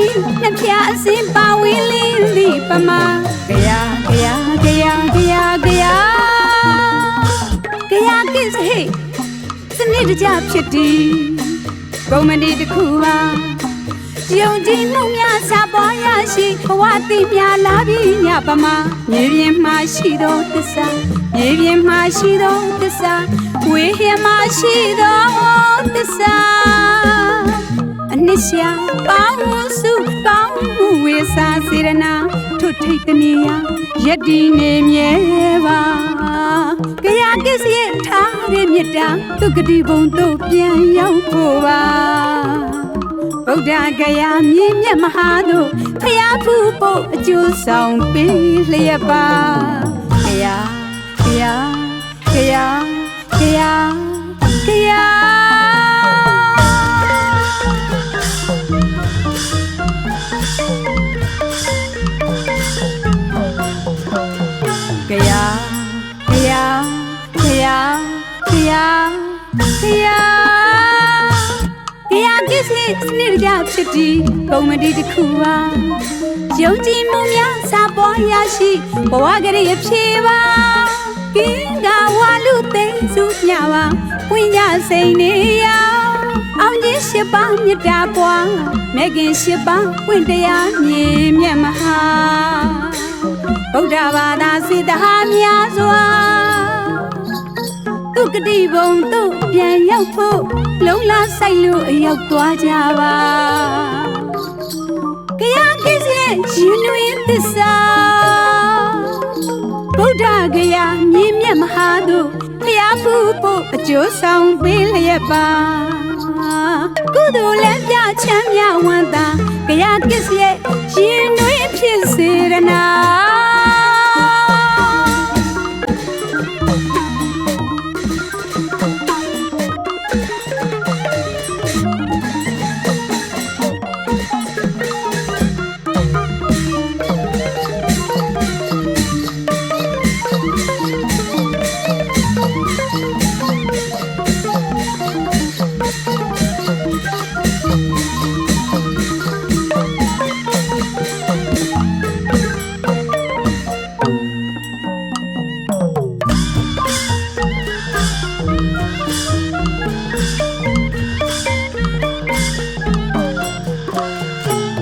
နီနှဖျားအစင်ပါဝင်လင်းသည်ပမာကရာကရာကရာကရာကရာကရာကစ်ဟေးစနစ်တကျဖြစ်တည်ကုမ္ပဏီတစ်ခုပါယုံကြည်မှုများစာပေါ်ရရှိဘဝသိများလာပြီးညပမာမြေပြင်မှာရှိသောသစ္စာမြေပြင်မှာရှိသောသစ္စာဝေဟင်မှာရှိသောသစ္စာအနှစ်ရှာပေါင်းစုပေါင်းမှုဝေစာစေရနာထွတ်ထိပ်တနေရယက်ဒီနေမြဲပါကရာကစ္စရဲ့ထားတဲ့မြတ်တာသူကတိဘုံတို့ပြန်ရောက်ဖို့ပါဗုဒ္ဓဂယာမြင့်မြတ်မဟာတို့ဖျားဖူးဖို့အကျိုးဆောင်ပေးလျက်ပါဂယာဂယာဂယာဂယာဂယာဂယာဂယာဂယာဂယာဂယာကရာကစ္စစနစ်ကြဖြစ်တည်ကုမ္ပဏီတစ်ခုပါယုံကြည်မှုများစာပေါ်ရရှိဘဝကလေးဖြေပါကင်းကဝါလူသိစုညပါဝိညာစိန်နေရအောင်ကြီးရှိပါမြတ်တာပွားမဲခင်ရှိပါဝင့်တရားမြေမြတ်မဟာဗုဒ္ဓဘာသာစေတဟာများစွာသူကတိဘုံတို့ပြန်ရောက်ဖို့လုံလာဆိုင်လို့အရောက်သွားကြပါကရာကစ္စရဲ့ရှင်တွင်သစ္စာဗုဒ္ဓဂယာမြင့်မြတ်မဟာတို့ဖျားဖူးဖို့အကျိုးဆောင်ပေးလျက်ပါကုသိုလ်လည်းပြချမ်းမြောက်ဝမ်းသာကရာကစ္စရဲ့ရှင်တွင်ဖြစ်စေရနာ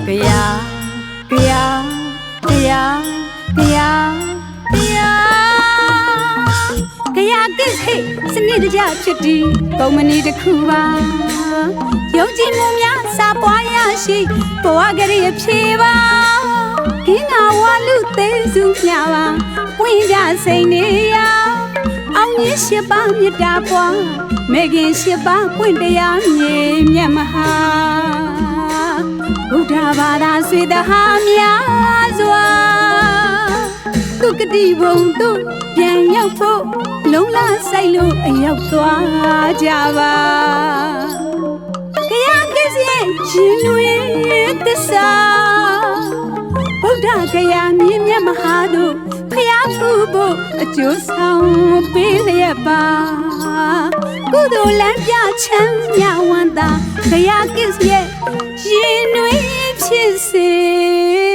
ကရာကရာကရာကရာကရာကရာကစ္စဟေးစနစ်တကျဖြစ်တည်ကုမ္ပဏီတစ်ခုပါယုံကြည်မှုများစာပွားရရှိဘဝကလေးဖြေပါကင်းကဝါလူသိစုညပါဝိညာစိန်နေရအောင်ကြီးရှိပါမြတ်တာပွားမဲခင်ရှိပါဝင့်တရားမြေမြတ်မဟာဗုဒ္ဓဘာသာစေတဟာများစွာသူကတိဘုံတို့ပြန်ရောက်ဖို့လုံလာဆိုင်လို့အရောက်သွားကြပါကရာကစ္စရဲ့ရှင်တွင်သစ္စာဗုဒ္ဓဂယာမြင့်မြတ်မဟာတို့ဖျားဖူးဖို့အကျိုးဆောင်ပေးလျက်ပါကုသိုလ်လမ်းပြချမ်းမြောက်ဝမ်းသာဂယာကစ္စရဲ့ရှင်တွင်ဖြစ်စေ